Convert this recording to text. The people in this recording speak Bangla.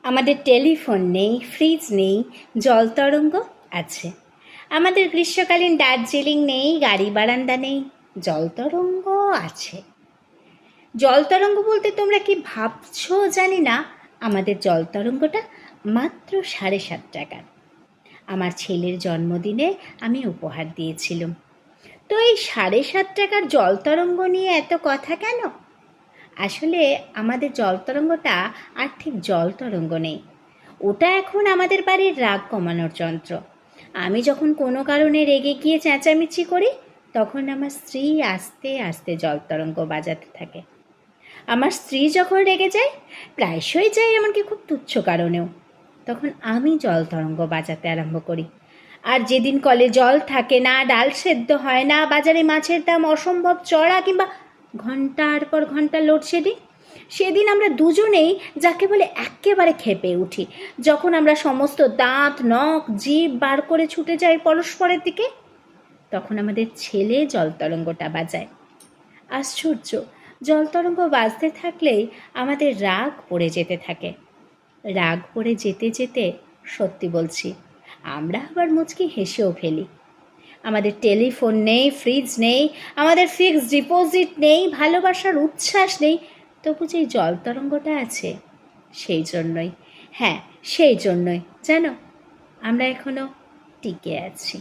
আমাদের টেলিফোন নেই, ফ্রিজ নেই, জল তরঙ্গ আছে। আমাদের গ্রীষ্মকালীন দার্জিলিং নেই, গাড়ি বারান্দা নেই, জল তরঙ্গ আছে। জল তরঙ্গ বলতে তোমরা কি ভাবছো জানি না, আমাদের জল তরঙ্গটা মাত্র 7.5 টাকার। আমার ছেলের জন্মদিনে আমি উপহার দিয়েছিলাম। তো এই 7.5 টাকার জল তরঙ্গ নিয়ে এত কথা কেন? আসলে আমাদের জল তরঙ্গটা আর ঠিক জল তরঙ্গ নেই, ওটা এখন আমাদের বাড়ির রাগ কমানোর যন্ত্র। আমি যখন কোনো কারণে রেগে গিয়ে চেঁচামেচি করি, তখন আমার স্ত্রী আস্তে আস্তে জল তরঙ্গ বাজাতে থাকে। আমার স্ত্রী যখন রেগে যায়, প্রায়শই যায় এমনকি খুব তুচ্ছ কারণেও, তখন আমি জল তরঙ্গ বাজাতে আরম্ভ করি। আর যেদিন কলে জল থাকে না, ডাল সেদ্ধ হয় না, বাজারে মাছের দাম অসম্ভব চড়া, কিংবা ঘন্টার পর ঘন্টা লোডশেডিং, সেদিন আমরা দুজনেই যাকে বলে একেবারে ক্ষেপে উঠি। যখন আমরা সমস্ত দাঁত নখ জিভ বার করে ছুটে যাই পরস্পরের দিকে, তখন আমাদের ছেলে জল তরঙ্গটা বাজায়। আশ্চর্য, জল তরঙ্গ বাজতে থাকলেই আমাদের রাগ পড়ে যেতে থাকে। রাগ পড়ে যেতে যেতে, সত্যি বলছি, আমরা আবার মুচকি হেসেও ফেলি। আমাদের টেলিফোন নেই, ফ্রিজ নেই, আমাদের ফিক্সড ডিপোজিট নেই, ভালোবাসার উচ্ছ্বাস নেই, তবু যেই জল তরঙ্গটা আছে, সেই জন্যই, হ্যাঁ সেই জন্যই জানো, আমরা এখনো টিকে আছি।